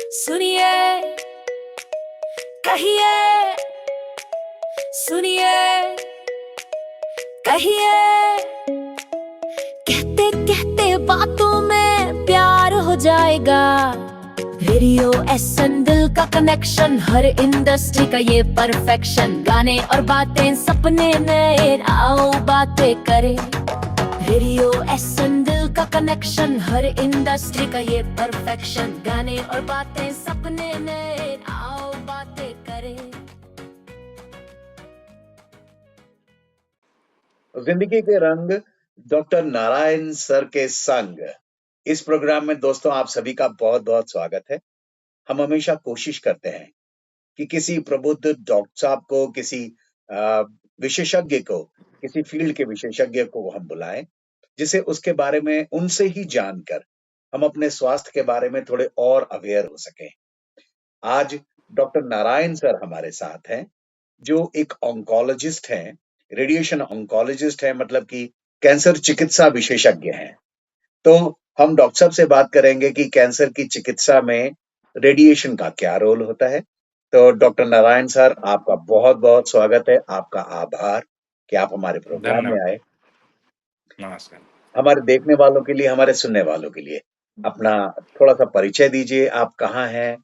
सुनिए कहिए सुनिए कहिए कहते कहते बातों में प्यार हो जाएगा। रेडियो एसएन दिल का कनेक्शन, हर इंडस्ट्री का ये परफेक्शन। गाने और बातें सपने नए, आओ बातें करें। रेडियो एसएन दिल का कनेक्शन, हर इंडस्ट्री का ये परफेक्शन। गाने और बातें सपने नए, आओ बातें करें। जिंदगी के रंग डॉक्टर नारायण सर के संग इस प्रोग्राम में दोस्तों आप सभी का बहुत बहुत स्वागत है। हम हमेशा कोशिश करते हैं कि किसी प्रबुद्ध डॉक्टर साहब को, किसी विशेषज्ञ को, किसी फील्ड के विशेषज्ञ को हम बुलाएं, जिसे उसके बारे में उनसे ही जानकर हम अपने स्वास्थ्य के बारे में थोड़े और अवेयर हो सकें। आज डॉक्टर नारायण सर हमारे साथ हैं, जो एक ऑन्कोलॉजिस्ट हैं, रेडिएशन ऑन्कोलॉजिस्ट हैं, मतलब कि कैंसर चिकित्सा विशेषज्ञ हैं। तो हम डॉक्टर साहब से बात करेंगे कि कैंसर की चिकित्सा में रेडिएशन का क्या रोल होता है। तो डॉक्टर नारायण सर, आपका बहुत बहुत स्वागत है। आपका आभार कि आप हमारे प्रोग्राम में धन्यवाद। आए। नमस्कार। हमारे देखने वालों के लिए, हमारे सुनने वालों के लिए अपना थोड़ा सा परिचय दीजिए। आप कहाँ हैं?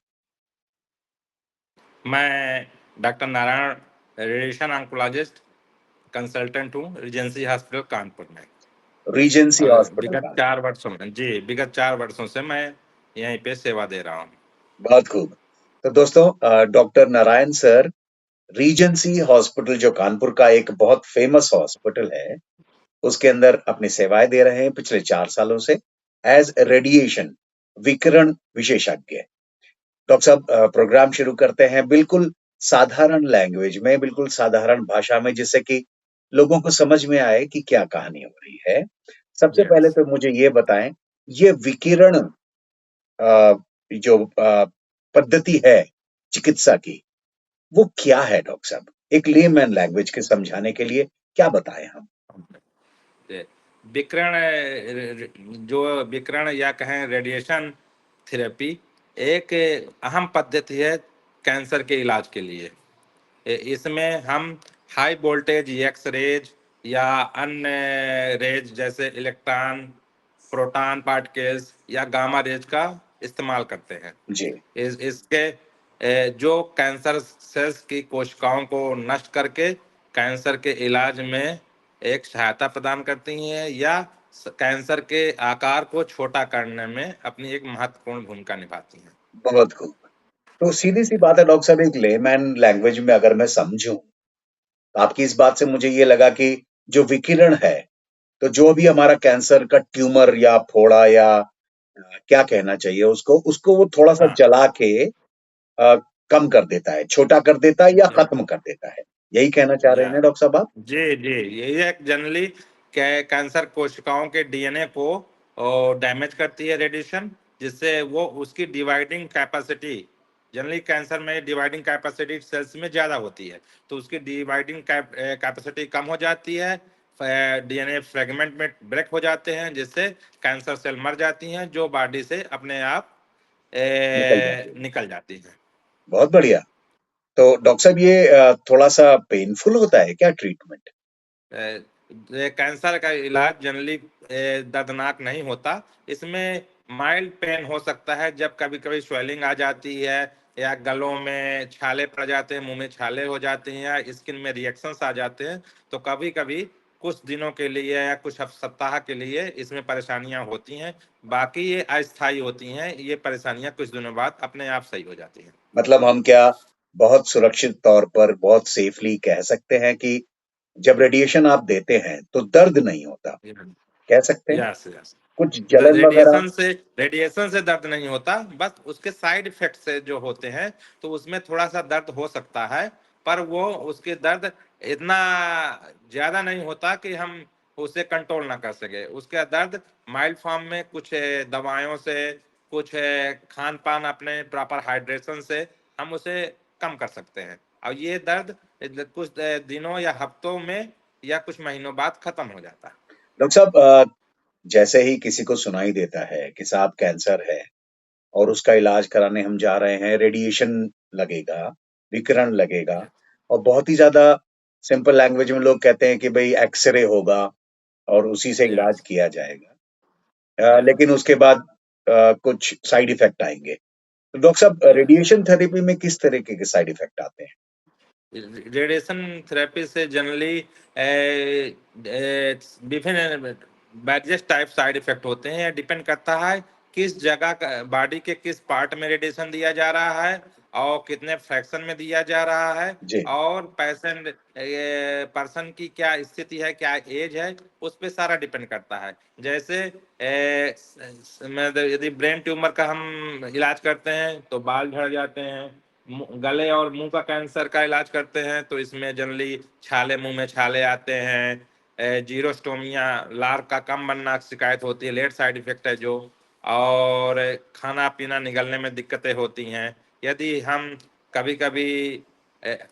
मैं doctor Narayan, radiation oncologist consultant हूँ रीजेंसी हॉस्पिटल कानपुर में। रीजेंसी हॉस्पिटल विगत का। 4 वर्षों में विगत 4 वर्षों से मैं यहीं पे सेवा दे रहा हूँ। बहुत खूब। तो दोस्तों, doctor Narayan sir Regency hospital, जो कानपुर का एक बहुत फेमस हॉस्पिटल है, उसके अंदर अपनी सेवाएं दे रहे हैं पिछले 4 सालों से एज रेडिएशन विकिरण विशेषज्ञ। डॉक्टर साहब, प्रोग्राम शुरू करते हैं बिल्कुल साधारण लैंग्वेज में, बिल्कुल साधारण भाषा में, जिससे कि लोगों को समझ में आए कि क्या कहानी हो रही है। सबसे पहले यस। तो मुझे ये बताएं, ये विकिरण जो पद्धति है चिकित्सा की, वो क्या है डॉक्टर साहब? एक लेमैन लैंग्वेज के समझाने के लिए क्या बताएं हम? विकिरण, जो विकिरण या कहें रेडिएशन थेरेपी एक अहम पद्धति है कैंसर के इलाज के लिए। इसमें हम हाई वोल्टेज एक्स रेज या अन्य रेज जैसे इलेक्ट्रॉन, प्रोटॉन पार्टिकल्स या गामा रेज का इस्तेमाल करते हैं। जी। इसके जो कैंसर सेल्स की कोशिकाओं को नष्ट करके कैंसर के इलाज में एक सहायता प्रदान करती हैं या कैंसर के आकार को छोटा करने में अपनी एक महत्वपूर्ण भूमिका निभाती हैं। बहुत खूब। तो सीधी सी बात है डॉक्टर साहब, एक लेमैन लैंग्वेज में अगर मैं समझूं, तो आपकी इस बात से मुझे ये लगा कि जो विकिरण है, तो जो भी हमारा कैंसर का ट्यूमर या फोड़ा या क्या कहना चाहिए उसको, वो थोड़ा सा हाँ जला के कम कर देता है, छोटा कर देता है या जी, खत्म कर देता है। यही कहना चाह रहे या हैं ना डॉक्टर साहब आप? जी जी, ये जनरली कैंसर कोशिकाओं के डीएनए को डैमेज करती है रेडिएशन, जिससे वो उसकी डिवाइडिंग कैपेसिटी, जनरली कैंसर में डिवाइडिंग कैपेसिटी सेल्स में ज़्यादा होती है, तो उसकी डिवाइडिंग कैपेसिटी कम हो जाती है, डीएनए फ्रेगमेंट में ब्रेक हो जाते हैं, जिससे कैंसर सेल मर जाती हैं, जो बॉडी से अपने आप निकल जाती है। निकल जाती हैं। बहुत बढ़िया। तो डॉक्टर साहब, ये थोड़ा सा पेनफुल होता है क्या ट्रीटमेंट? कैंसर का इलाज जनरली दर्दनाक नहीं होता। इसमें माइल्ड पेन हो सकता है जब कभी कभी स्वेलिंग आ जाती है या गलों में छाले पड़ जाते हैं, मुंह में छाले हो जाते हैं या स्किन में रिएक्शंस आ जाते हैं, तो कभी कभी कुछ दिनों के लिए या कुछ सप्ताह के लिए इसमें परेशानियां होती हैं। बाकी ये अस्थायी होती हैं, ये परेशानियां कुछ दिनों बाद अपने आप सही हो जाती हैं। मतलब हम क्या बहुत सुरक्षित तौर पर, बहुत सेफली कह सकते हैं कि जब रेडिएशन आप देते हैं तो दर्द नहीं होता, कह सकते हैं? Yes yes. कुछ जलन वगैरह? रेडिएशन से दर्द नहीं होता, बस उसके साइड इफेक्ट से जो होते हैं तो उसमें थोड़ा सा दर्द हो सकता है, पर वो उसके दर्द इतना ज्यादा नहीं होता कि हम उसे कंट्रोल ना कर सके। उसका दर्द माइल्ड फॉर्म में कुछ दवाइयों से, कुछ खान पान, अपने प्रॉपर हाइड्रेशन से हम उसे कम कर सकते हैं, और ये दर्द कुछ दिनों या हफ्तों में या कुछ महीनों बाद खत्म हो जाता है। डॉक्टर साहब, जैसे ही किसी को सुनाई देता है कि साहब कैंसर है, और उसका इलाज कराने हम जा रहे हैं, रेडिएशन लगेगा, विकिरण लगेगा और बहुत ही ज़्यादा सिंपल लैंग्वेज में लोग कहते हैं कि भई एक्स-रे होगा और उसी से इलाज यस, किया जाएगा। यस। लेकिन उसके बाद कुछ साइड इफ़ेक्ट आएँगे। तो डॉक्टर साहब यस। रेडिएशन थेरेपी में किस तरीके के साइड इफ़ेक्ट आते हैं? रेडिएशन थेरेपी से जनरली विभिन्न वेरियस टाइप साइड इफेक्ट होते हैं। डिपेंड करता है किस जगह का बॉडी के किस पार्ट में रेडिएशन दिया जा रहा है और कितने फ्रैक्शन में दिया जा रहा है जी, और पेशेंट पर्सन की क्या स्थिति है, क्या एज है, उस पे सारा डिपेंड करता है। जैसे यदि ब्रेन ट्यूमर का हम इलाज करते हैं तो बाल झड़ जाते हैं। गले और मुंह का कैंसर का इलाज करते हैं तो इसमें जनरली छाले, मुंह में छाले आते हैं। जीरोस्टोमिया, लार का कम बनना शिकायत होती है, लेट साइड इफेक्ट है जो। और खाना पीना निगलने में दिक्कतें होती हैं। यदि हम कभी कभी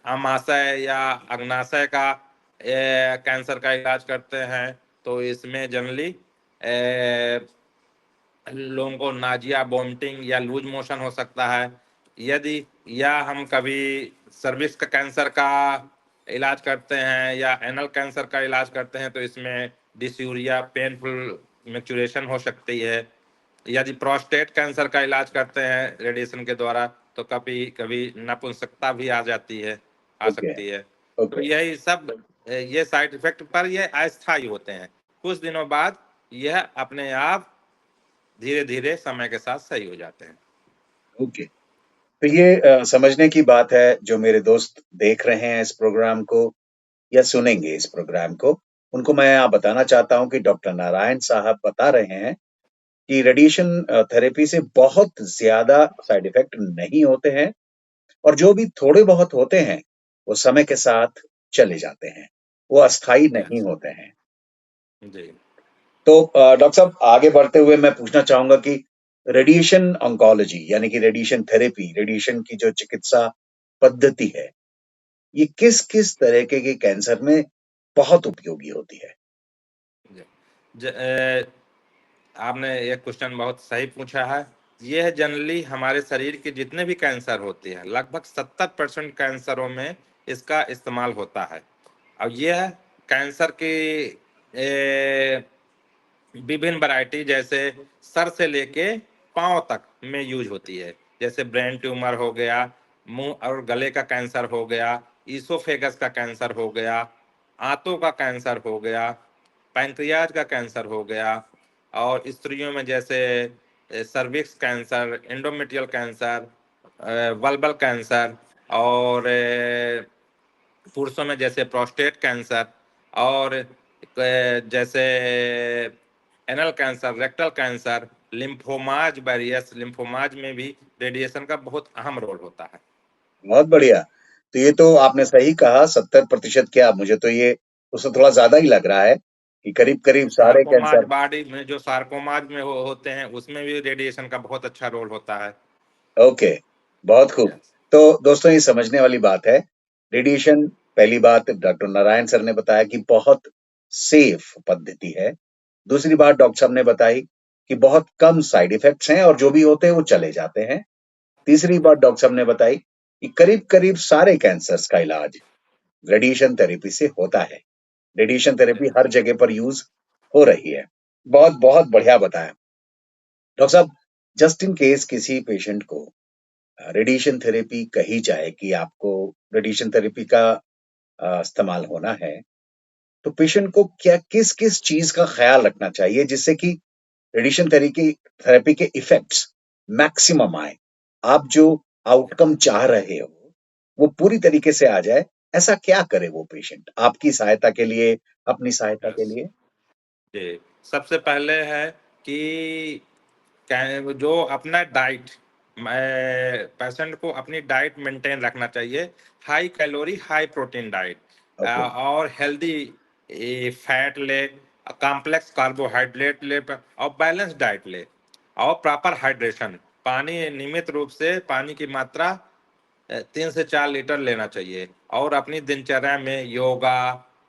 आमाशय या अग्नाशय का कैंसर का इलाज करते हैं तो इसमें जनरली लोगों को नाजिया, वोमिटिंग या लूज मोशन हो सकता है। यदि या हम कभी सर्विक्स का कैंसर का इलाज करते हैं या एनल कैंसर का इलाज करते हैं तो इसमें डिस्यूरिया, पेनफुल मैक्चुरेशन हो सकती है। यदि प्रोस्टेट कैंसर का इलाज करते हैं रेडिएशन के द्वारा तो कभी कभी नपुंसकता भी आ जाती है, आ ओके, सकती है। तो ओके, यही सब ये साइड इफेक्ट पर ये अस्थायी होते हैं। कुछ दिनों बाद यह अपने आप धीरे धीरे समय के साथ सही हो जाते हैं। ओके। तो ये समझने की बात है जो मेरे दोस्त देख रहे हैं इस प्रोग्राम को या सुनेंगे इस प्रोग्राम को, उनको मैं यहाँ बताना चाहता हूँ कि डॉक्टर नारायण साहब बता रहे हैं कि रेडिएशन थेरेपी से बहुत ज़्यादा साइड इफ़ेक्ट नहीं होते हैं और जो भी थोड़े बहुत होते हैं, वो समय के साथ चले जाते हैं। वो अस्थायी नहीं यस। होते हैं। जी। तो डॉक्टर साहब आगे बढ़ते हुए मैं पूछना चाहूँगा कि रेडिएशन ऑन्कोलॉजी यानी कि रेडिएशन थेरेपी, रेडिएशन की जो चिकित्सा पद्धति है, ये किस-किस तरीके के कैंसर में बहुत उपयोगी होती है? जी। आपने ये क्वेश्चन बहुत सही पूछा है। यह जनरली हमारे शरीर के जितने भी कैंसर होते हैं लगभग 70% कैंसरों में इसका इस्तेमाल होता है। और यह कैंसर के विभिन्न वैरायटी जैसे सर से लेके पांव तक में यूज होती है। जैसे ब्रेन ट्यूमर हो गया, मुंह और गले का कैंसर हो गया, ईसोफेगस का कैंसर हो गया, आंतों का कैंसर हो गया, पैंक्रियाज का कैंसर हो गया और स्त्रियों में जैसे सर्विक्स कैंसर, एंडोमेट्रियल कैंसर, वल्बल कैंसर और पुरुषों में जैसे प्रोस्टेट कैंसर और जैसे anal cancer, rectal cancer, lymphomas, various lymphomas में भी रेडिएशन का बहुत अहम रोल होता है। बहुत बढ़िया। तो ये तो आपने सही कहा 70% क्या मुझे तो ये उससे थोड़ा ज़्यादा ही लग रहा है कि करीब-करीब सारे सार्कोमाज कैंसर बॉडी में जो सार्कोमाज में होते हैं उसमें भी रेडिएशन का बहुत अच्छा रोल होता है। ओके, बहुत खूब। यस। तो दोस्तों ये समझने वाली बात है, रेडिएशन पहली बात डॉक्टर नारायण सर ने बताया कि बहुत सेफ पद्धति है। दूसरी बात डॉक्टर साहब ने बताई कि बहुत कम साइड इफ़ेक्ट्स हैं और जो भी होते हैं वो चले जाते हैं। तीसरी बात डॉक्टर साहब ने बताई कि करीब-करीब सारे कैंसर्स का इलाज रेडिएशन थेरेपी से होता है। रेडिएशन थेरेपी हर जगह पर यूज़ हो रही है। बहुत-बहुत बढ़िया बताया। डॉक्टर साहब जस्ट इन केस किसी पेशेंट को रेडिएशन थेरेपी कही जाए कि आपको रेडिएशन थेरेपी का इस्तेमाल होना है, तो पेशेंट को क्या किस-किस चीज़ का ख़्याल रखना चाहिए जिससे कि रेडिएशन थेरेपी के इफ़ेक्ट्स मैक्सिमम आएँ? आप जो आउटकम चाह रहे हो, वो पूरी तरीके से आ जाए, ऐसा क्या करे वो पेशेंट? आपकी सहायता के लिए, अपनी सहायता के यस। लिए? जी। सबसे पहले है कि जो अपना डाइट, पेशेंट को अपनी डाइट मेंटेन रखना चाहिए। High calorie high protein diet okay, और हेल्दी फैट ले, कॉम्प्लेक्स कार्बोहाइड्रेट ले और बैलेंस डाइट ले और प्रॉपर हाइड्रेशन, पानी नियमित रूप से पानी की मात्रा 3 से 4 लीटर लेना चाहिए और अपनी दिनचर्या में योगा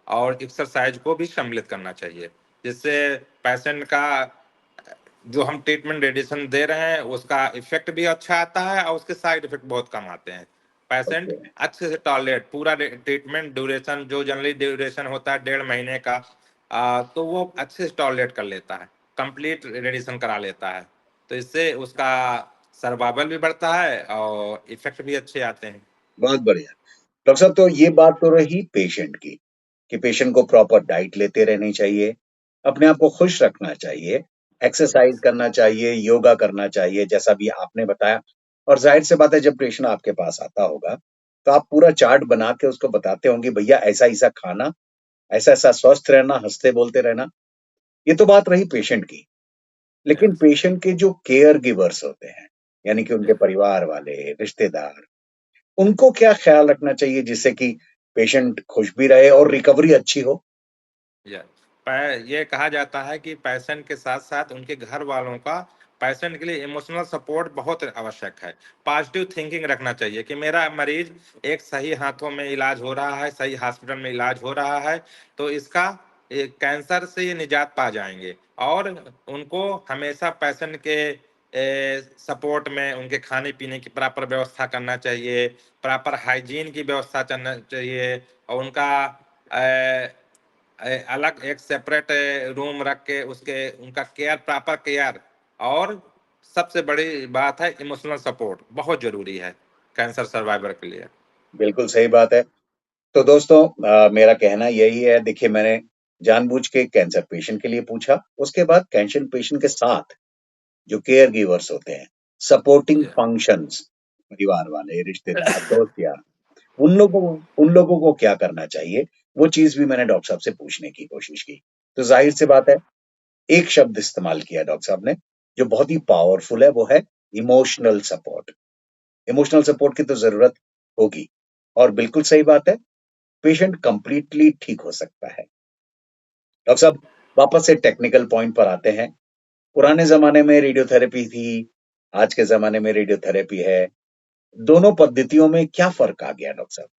और एक्सरसाइज को भी सम्मिलित करना चाहिए जिससे पेशेंट का जो हम ट्रीटमेंट रेडिएशन दे रहे हैं उसका इफेक्ट भी अच्छा आता है और उसके साइड इफेक्ट बहुत कम आते हैं। पेशेंट ओके, अच्छे से टॉलरेट पूरा ट्रीटमेंट ड्यूरेशन जो जनरली ड्यूरेशन होता है 1.5 महीने का, तो वो अच्छे से टॉलरेट कर लेता है, कंप्लीट रेडिएशन करा लेता है। तो इससे उसका सर्वाइवल भी बढ़ता है और इफेक्ट भी अच्छे आते हैं। बहुत बढ़िया। डॉक्टर साहब, तो ये बात तो रही पेशेंट की, कि पेशेंट को प्रॉपर डाइट लेते रहनी चाहिए, अपने आप को खुश रखना चाहिए, एक्सरसाइज करना चाहिए, योगा करना चाहिए, जैसा भी आपने बताया। और ज़ाहिर-सी बात है, जब पेशेंट आपके पास आता होगा, तो आप पूरा चार्ट बना के उसको बताते होंगे, भैया ऐसा-ऐसा खाना, ऐसा-ऐसा स्वस्थ रहना, हँसते-बोलते रहना। ये तो बात रही पेशेंट की। लेकिन यस, पेशेंट के जो केयर गिवर्स होते हैं, यानी कि उनके यस, परिवार वाले, रिश्तेदार, उनको क्या ख्याल रखना चाहिए जिससे कि पेशेंट खुश भी रहे और रिकवरी अच्छी हो? यस। ये कहा जाता है कि पेशेंट के साथ साथ उनके घर वालों का पेशेंट के लिए इमोशनल सपोर्ट बहुत आवश्यक है। पॉजिटिव थिंकिंग रखना चाहिए कि मेरा मरीज एक सही हाथों में इलाज हो रहा है, सही हॉस्पिटल में इलाज हो रहा है, तो इसका कैंसर से ये निजात पा जाएंगे। और उनको हमेशा पेशेंट के सपोर्ट में उनके खाने पीने की प्रॉपर व्यवस्था करना चाहिए, प्रॉपर हाइजीन की व्यवस्था करना चाहिए और उनका अलग एक सेपरेट रूम रख के उसके उनका केयर प्रॉपर केयर। और सबसे बड़ी बात है इमोशनल सपोर्ट बहुत जरूरी है कैंसर सर्वाइवर के लिए। बिल्कुल सही बात है। तो दोस्तों, मेरा कहना यही है, देखिए मैंने जानबूझ के कैंसर पेशेंट के लिए पूछा, उसके बाद कैंसर पेशेंट के साथ जो केयर गिवर्स होते हैं, सपोर्टिंग Yeah. फंक्शंस, परिवार वाले, रिश्तेदार, दोस्त यार, उन लोगों को क्या करना चाहिए, वो चीज़ भी मैंने डॉक्टर साहब से पूछने की कोशिश की। तो ज़ाहिर-सी बात है, एक शब्द इस्तेमाल किया डॉक्टर साहब ने, जो बहुत ही पावरफुल है, वो है इमोशनल सपोर्ट। इमोशनल सपोर्ट की तो ज़रूरत होगी, और बिल्कुल सही बात है, पेशेंट कंप्लीटली ठीक हो सकता है। डॉक्टर साहब, वापस से टेक्निकल पॉइंट पर आते हैं। पुराने ज़माने में रेडियोथेरेपी थी, आज के ज़माने में रेडियोथेरेपी है। दोनों पद्धतियों में क्या फ़र्क आ गया डॉक्टर साहब?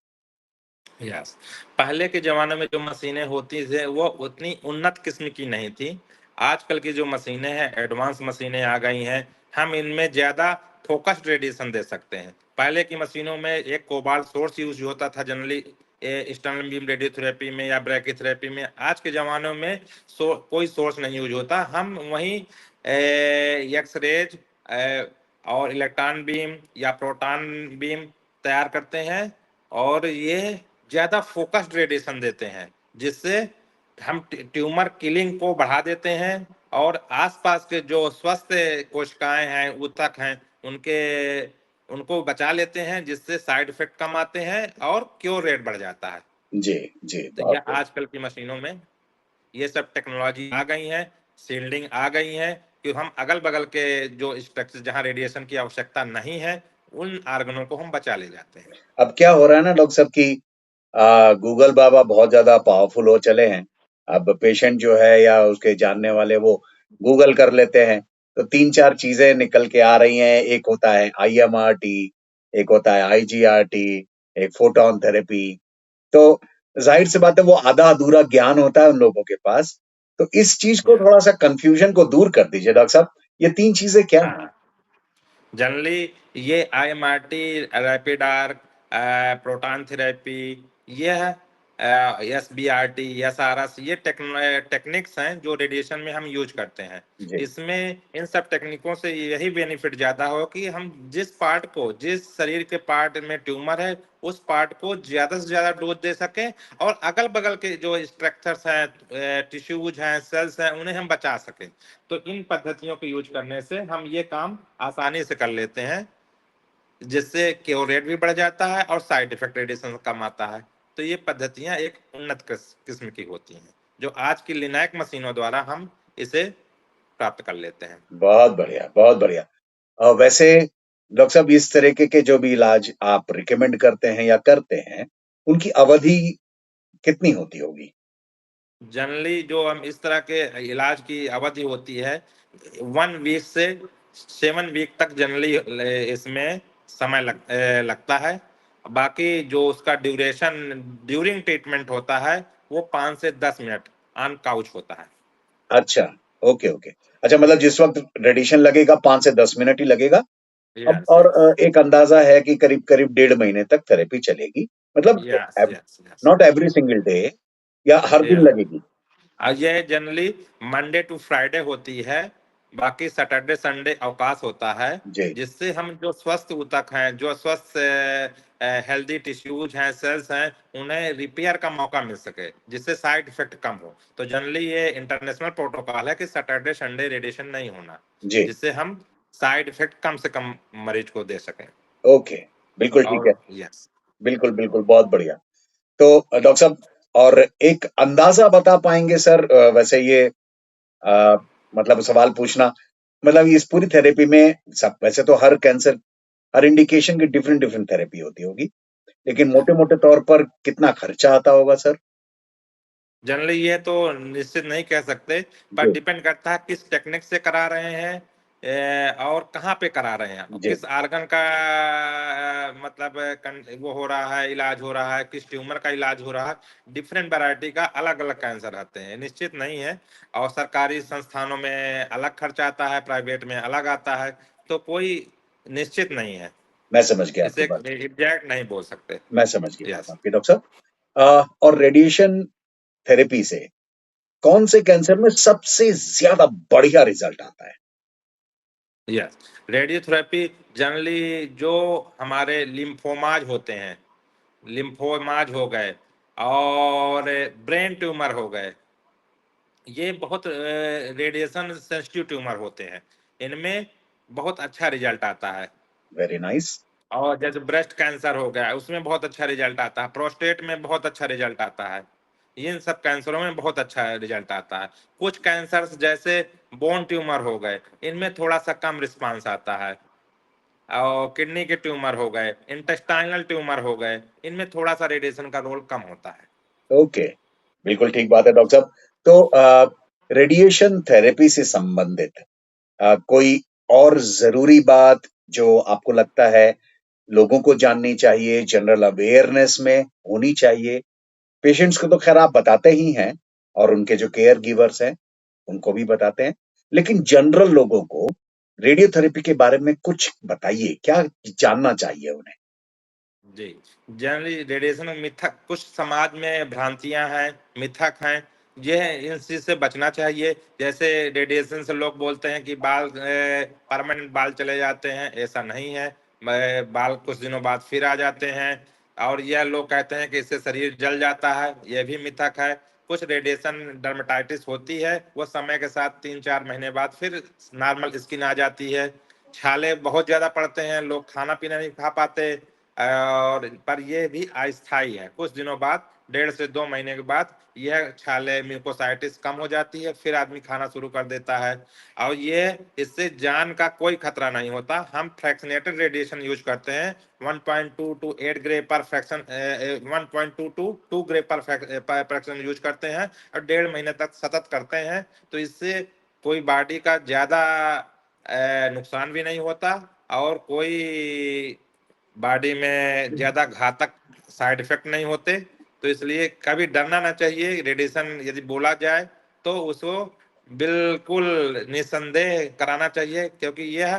यस। पहले के ज़माने में जो मशीनें होती थी वो उतनी उन्नत किस्म की नहीं थी। आजकल की जो मशीनें हैं एडवांस मशीनें आ गई हैं, हम इनमें ज़्यादा फ़ोकस्ड रेडिएशन दे सकते हैं। पहले की मशीनों में एक कोबाल्ट सोर्स यूज़ होता था जनरली एक्सटर्नल बीम रेडियोथेरेपी में या ब्रैकीथेरेपी में। आज के ज़माने में कोई सोर्स नहीं यूज़ होता। हम वहीं एक्स-रेज़ और इलेक्ट्रॉन बीम या प्रोटॉन बीम तैयार करते हैं और ये ज़्यादा फ़ोकस्ड रेडिएशन देते हैं, जिससे हम ट्यूमर किलिंग को बढ़ा देते हैं और आसपास के जो स्वस्थ कोशिकाएँ हैं, ऊतक हैं, उनको बचा लेते हैं, जिससे साइड इफ़ेक्ट कम आते हैं और क्योर रेट बढ़ जाता है। जी, जी, तो बहुत यह बढ़िया। आजकल की मशीनों में ये सब टेक्नोलॉजी आ गई हैं, शील्डिंग आ गई है कि हम अगल-बगल के जो स्ट्रक्चर जहाँ रेडिएशन की आवश्यकता नहीं है, उन ऑर्गनों को हम बचा ले जाते हैं। अब क्या हो रहा है ना डॉक्टर साहब कि गूगल बाबा बहुत ज़्यादा पावरफुल हो चले हैं। अब पेशेंट जो है या उसके जानने वाले, वो गूगल कर लेते हैं, तो 3-4 चीज़ें निकल के आ रही हैं। एक होता है आईएमआरटी, एक होता है आईजीआरटी, एक फोटोन थेरेपी। तो ज़ाहिर-सी बात है, वो आधा-अधूरा ज्ञान होता है उन लोगों के पास। तो इस चीज़ को यस। थोड़ा-सा कन्फ्यूज़न को दूर कर दीजिए डॉक्टर साहब। ये 3 चीज़ें क्या हैं? हाँ। जनरली ये IMRT, rapid arc, proton therapy, यह एसबीआरटी, एसआरएस, ये टेक्निक्स हैं जो रेडिएशन में हम यूज करते हैं। जी, इसमें इन सब टेक्निकों से यही बेनिफिट ज्यादा हो कि हम जिस पार्ट को, जिस शरीर के पार्ट में ट्यूमर है, उस पार्ट को ज्यादा से ज्यादा डोज दे सकें और अगल बगल के जो स्ट्रक्चर्स हैं, टिश्यूज हैं, सेल्स हैं, उन्हें हम बचा सकें। तो इन पद्धतियों को यूज करने से हम ये काम आसानी से कर लेते हैं, जिससे क्योर रेट भी बढ़ जाता है और साइड इफेक्ट रेडिएशन कम आता है। तो ये पद्धतियां एक उन्नत किस्म की होती हैं, जो आज की लिनाक मशीनों द्वारा हम इसे प्राप्त कर लेते हैं। बहुत बढ़िया, बहुत बढ़िया। वैसे डॉक्टर साहब, इस तरीके के जो भी इलाज आप रिकमेंड करते हैं या करते हैं, उनकी अवधि कितनी होती होगी? जनरली जो हम इस तरह के इलाज की अवधि होती है 1 वीक से 7 वीक तक जनरली इसमें समय लगता है। बाकी जो उसका ड्यूरेशन ड्यूरिंग ट्रीटमेंट होता है वो 5 से 10 मिनट ऑन काउच होता है। अच्छा, ओके, ओके। अच्छा, मतलब जिस वक्त रेडिएशन लगेगा 5 से 10 मिनट ही लगेगा। अब यस और यस एक अंदाजा है कि करीब करीब 1.5 महीने तक थेरेपी चलेगी, मतलब yes yes yes not every single day, या हर दिन या लगेगी? ये जनरली मंडे टू फ्राइडे होती है, बाकी सैटरडे संडे अवकाश होता है, जी जिससे हम जो स्वस्थ ऊतक हैं, जो स्वस्थ हेल्दी टिश्यूज हैं, सेल्स हैं, उन्हें रिपेयर का मौका मिल सके, जिससे साइड इफेक्ट कम हो। तो जनरली ये इंटरनेशनल प्रोटोकॉल है कि सैटरडे संडे रेडिएशन नहीं होना, जी। जिससे हम साइड इफेक्ट कम से कम मरीज को दे सकें। ओके, बिल्कुल ठीक है। और यस बिल्कुल, बिल्कुल, बहुत बढ़िया। तो डॉक्टर साहब, और एक अंदाजा बता पाएंगे सर, वैसे ये अ, मतलब सवाल पूछना, मतलब इस पूरी थेरेपी में सब, वैसे तो हर कैंसर, हर इंडिकेशन की डिफरेंट डिफरेंट थेरेपी होती होगी, लेकिन मोटे-मोटे तौर पर कितना खर्चा आता होगा सर? जनरली ये तो निश्चित नहीं कह सकते, पर जी, डिपेंड करता है किस टेक्निक से करा रहे हैं, और कहाँ पे करा रहे हैं, और जी, किस आर्गन का मतलब वो हो रहा है, इलाज हो रहा है, किस ट्यूमर का इलाज हो रहा है। डिफरेंट वैरायटी का अलग अलग कैंसर आते हैं, निश्चित नहीं है। और सरकारी संस्थानों में अलग खर्चा आता है, प्राइवेट में अलग आता है, तो कोई निश्चित नहीं है, मैं समझ गया आपकी इसे बात। एग्जैक्ट नहीं बोल सकते। मैं समझ गया बात यस आपकी डॉक्टर साहब। और रेडिएशन थेरेपी से कौन से कैंसर में सबसे ज़्यादा बढ़िया रिज़ल्ट आता है? यस रेडियोथेरेपी जनरली जो हमारे लिम्फोमाज होते हैं, लिम्फोमाज हो गए और ब्रेन ट्यूमर हो गए, ये बहुत रेडिएशन सेंसिटिव ट्यूमर होते हैं, इनमें बहुत अच्छा रिजल्ट आता है। Very nice. और जैसे ब्रेस्ट कैंसर हो गया, उसमें बहुत अच्छा रिजल्ट आता है, प्रोस्टेट में बहुत अच्छा रिजल्ट आता है, इन सब कैंसरों में बहुत अच्छा रिजल्ट आता है। कुछ कैंसर जैसे बोन ट्यूमर हो गए, इनमें थोड़ा सा कम रिस्पांस आता है। और किडनी के ट्यूमर हो गए, इंटेस्टाइनल ट्यूमर हो गए, इनमें थोड़ा सा रेडिएशन का रोल कम होता है। ओके, बिल्कुल ठीक बात है डॉक्टर साहब। तो रेडिएशन थेरेपी से संबंधित कोई और ज़रूरी बात जो आपको लगता है लोगों को जाननी चाहिए, जनरल अवेयरनेस में होनी चाहिए? पेशेंट्स को तो ख़ैर आप बताते ही हैं, और उनके जो केयर गिवर्स हैं, उनको भी बताते हैं। लेकिन जनरल लोगों को रेडियोथेरेपी के बारे में कुछ बताइए, क्या जानना चाहिए उन्हें? जी, जनरली रेडिएशन में मिथक, कुछ समाज में भ्रांतियां हैं, मिथक हैं, ये इन चीज से बचना चाहिए। जैसे रेडिएशन से लोग बोलते हैं कि बाल परमानेंट बाल चले जाते हैं, ऐसा नहीं है। बाल कुछ दिनों बाद फिर आ जाते हैं। और यह लोग कहते हैं कि इससे शरीर जल जाता है, यह भी मिथक है। कुछ रेडिएशन डर्मेटाइटिस होती है, वो समय के साथ 3-4 महीने बाद फिर नॉर्मल स्किन आ जाती है। छाले बहुत ज्यादा पड़ते हैं, लोग खाना पीना नहीं खा पाते, और पर यह भी अस्थायी है, कुछ दिनों बाद, 1.5 से 2 महीने के बाद यह छाले म्यूकोसाइटिस कम हो जाती है, फिर आदमी खाना शुरू कर देता है। और ये इससे जान का कोई खतरा नहीं होता। हम फ्रैक्शनेटेड रेडिएशन यूज करते हैं, 1.2 टू 8 ग्रे पर फ्रैक्शन, 1.2 टू 2 ग्रे पर फ्रैक्शन यूज करते हैं, और 1.5 महीने तक सतत करते हैं। तो इससे कोई बॉडी का ज्यादा नुकसान भी नहीं होता, और कोई बॉडी में ज्यादा घातक साइड इफेक्ट नहीं होते। तो इसलिए कभी डरना ना चाहिए। रेडिएशन यदि बोला जाए तो उसको बिल्कुल निसंदेह कराना चाहिए, क्योंकि यह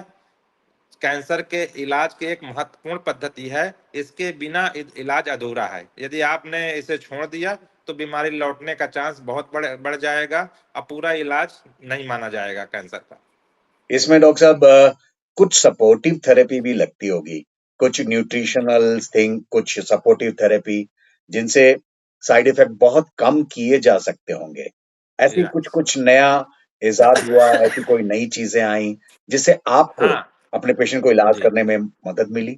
कैंसर के इलाज की एक महत्वपूर्ण पद्धति है। इसके बिना इलाज अधूरा है। यदि आपने इसे छोड़ दिया तो बीमारी लौटने का चांस बहुत बढ़ जाएगा, और पूरा इलाज नहीं माना जाएगा कैंसर का। इसमें डॉक्टर साहब कुछ सपोर्टिव थेरेपी भी लगती होगी, कुछ न्यूट्रिशनल थिंग, कुछ सपोर्टिव थेरेपी, जिनसे साइड इफेक्ट बहुत कम किए जा सकते होंगे। ऐसी यस कुछ-कुछ नया इज़ाद हुआ, ऐसी कोई नई चीज़ें आई, जिससे आपको हाँ अपने पेशेंट को इलाज जी करने में मदद मिली?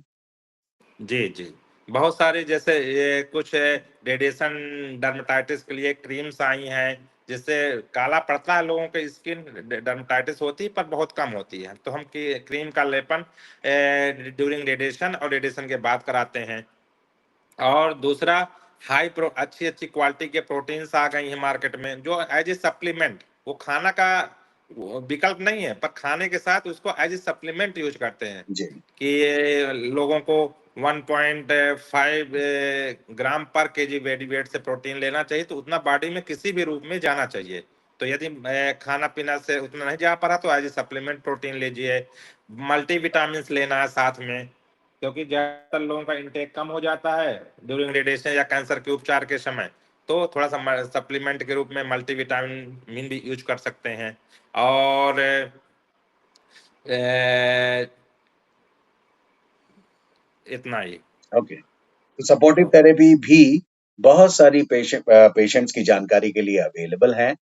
जी जी, बहुत सारे, जैसे ये कुछ रेडिएशन डर्मेटाइटिस के लिए क्रीम्स आई हैं, जिससे काला पड़ता है लोगों के स्किन, डर्मेटाइटिस होती है पर बहुत कम होती है। तो हम क्रीम का लेपन ड्यूरिंग रेडिएशन और रेडिएशन के बाद कराते हैं। और दूसरा, अच्छी अच्छी क्वालिटी के प्रोटीन्स आ गई हैं मार्केट में, जो एज ए सप्लीमेंट, वो खाना का विकल्प नहीं है, पर खाने के साथ उसको एज ए सप्लीमेंट यूज करते हैं। जी, कि लोगों को 1.5 ग्राम पर केजी बॉडी वेट से प्रोटीन लेना चाहिए, तो उतना बॉडी में किसी भी रूप में जाना चाहिए। तो यदि खाना पीना से उतना नहीं जा पा रहा तो एज सप्लीमेंट प्रोटीन लीजिए, मल्टीविटामिन लेना है साथ में, क्योंकि ज्यादातर लोगों का इंटेक कम हो जाता है ड्यूरिंग रेडिएशन या कैंसर के उपचार के समय, तो थोड़ा सा सप्लीमेंट के रूप में मल्टीविटामिन भी यूज कर सकते हैं। और इतना ही। ओके, तो सपोर्टिव थेरेपी भी बहुत सारी पेशेंट्स की जानकारी के लिए अवेलेबल हैं,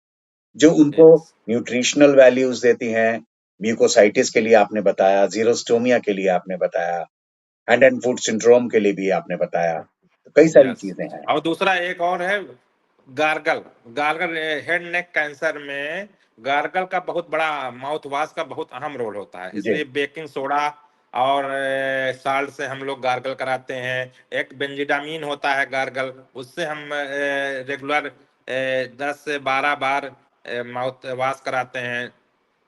जो उनको Yes. न्यूट्रिशनल वैल्यूज देती हैं। म्यूकोसाइटिस के लिए आपने बताया, जीरोस्टोमिया के लिए आपने बताया, हैंड एंड फुट सिंड्रोम के लिए भी आपने बताया, तो कई सारी Yes. चीजें हैं। और दूसरा एक और है gargle. Gargle head neck cancer में गार्गल का बहुत बड़ा, माउथ वॉश का बहुत अहम रोल होता है, जी इसलिए बेकिंग सोडा और साल्ट से हम लोग गार्गल कराते हैं। एक बेंजिडामीन होता है गार्गल, उससे हम रेगुलर 10 से 12 बार माउथ वॉश कराते हैं,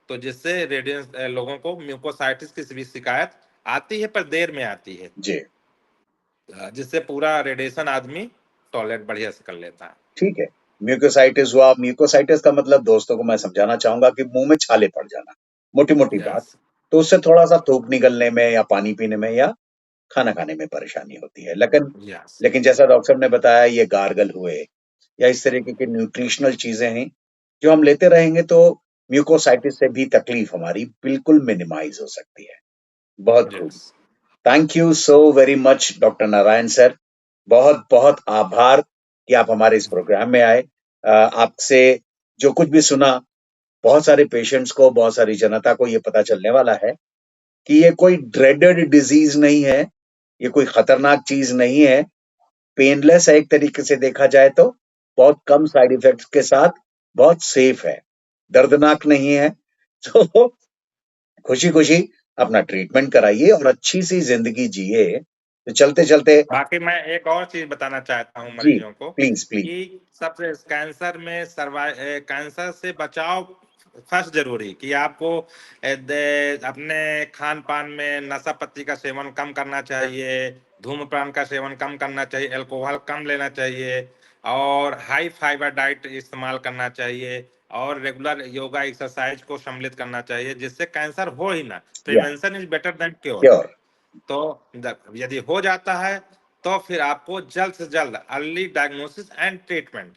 तो जिससे रेडियंस लोगों को म्यूकोसाइटिस की भी शिकायत आती है, पर देर में आती है, जी, जिससे पूरा रेडिएशन आदमी टॉयलेट बढ़िया से कर लेता है। ठीक है। म्यूकोसाइटिस हुआ, म्यूकोसाइटिस का मतलब दोस्तों को मैं समझाना चाहूंगा कि मुंह में छाले पड़ जाना, मोटी मोटी बात। यस। तो उससे थोड़ा सा थूक निकलने में या पानी पीने में या खाना खाने में परेशानी होती है। लेकिन यस। लेकिन जैसा डॉक्टर साहब ने बताया, ये गार्गल हुए या इस तरीके की न्यूट्रिशनल चीजें हैं जो हम लेते रहेंगे, तो म्यूकोसाइटिस से भी तकलीफ हमारी बिल्कुल मिनिमाइज हो सकती है। बहुत खूब। Yes. Thank you so very much doctor Narayan sir, बहुत बहुत आभार कि आप हमारे इस प्रोग्राम में आए। आपसे जो कुछ भी सुना, बहुत सारे पेशेंट्स को, बहुत सारी जनता को ये पता चलने वाला है कि ये कोई ड्रेडेड डिजीज नहीं है, ये कोई खतरनाक चीज नहीं है, पेनलेस है एक तरीके से देखा जाए तो, बहुत कम साइड इफेक्ट्स के साथ, बहुत सेफ है, दर्दनाक नहीं है। तो खुशी खुशी अपना ट्रीटमेंट कराइए और अच्छी सी जिंदगी जिए। तो चलते चलते, बाकी मैं एक और चीज बताना चाहता हूँ जी मरीजों को प्लीज प्लीज। कि सबसे कैंसर में कैंसर से बचाव फर्स्ट जरूरी कि आपको अपने खान पान में नशा पत्ती का सेवन कम करना चाहिए, धूम्रपान का सेवन कम करना चाहिए, अल्कोहल कम लेना चाहिए, और हाई फाइबर डाइट इस्तेमाल करना चाहिए, और रेगुलर योगा एक्सरसाइज को सम्मिलित करना चाहिए, जिससे कैंसर हो ही ना। या prevention is better than cure. Sure. तो यदि हो जाता है तो फिर आपको जल्द से जल्द early diagnosis and treatment,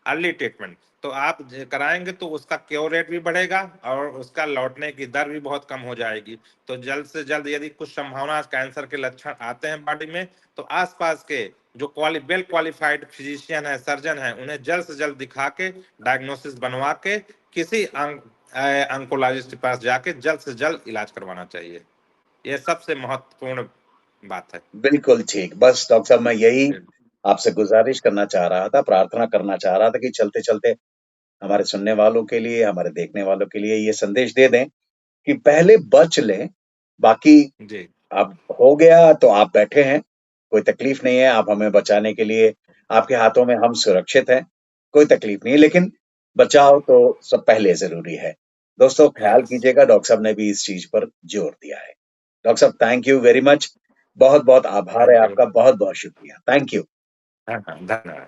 early treatment तो आप कराएंगे तो उसका क्योर रेट भी बढ़ेगा और उसका लौटने की दर भी बहुत कम हो जाएगी। तो जल्द से जल्द यदि कुछ संभावना कैंसर के लक्षण आते हैं बॉडी में, तो आसपास के जो वेल क्वालिफाइड फिजिशियन है, सर्जन है, उन्हें जल्द से जल्द दिखा के डायग्नोसिस बनवा के किसी अंकोलॉजिस्ट के पास जाके जल्द से जल्द इलाज करवाना चाहिए। ये सबसे महत्वपूर्ण बात है। बिल्कुल ठीक। बस डॉक्टर साहब, मैं यही आपसे गुजारिश करना चाह रहा था, प्रार्थना करना चाह रहा था कि चलते चलते हमारे सुनने वालों के लिए, हमारे देखने वालों के लिए ये संदेश दे दें कि पहले बच लें, बाकी जी। अब हो गया तो आप बैठे हैं, कोई तकलीफ नहीं है, आप हमें बचाने के लिए, आपके हाथों में हम सुरक्षित हैं, कोई तकलीफ नहीं है, लेकिन बचाव तो सब पहले ज़रूरी है। दोस्तों ख़्याल यस। कीजिएगा, डॉक्टर साहब ने भी इस चीज़ पर जोर दिया है। डॉक्टर साहब थैंक यू वेरी मच, बहुत-बहुत आभार है थैंक यू। आपका, बहुत-बहुत शुक्रिया। Thank you. हाँ, हाँ, धन्यवाद।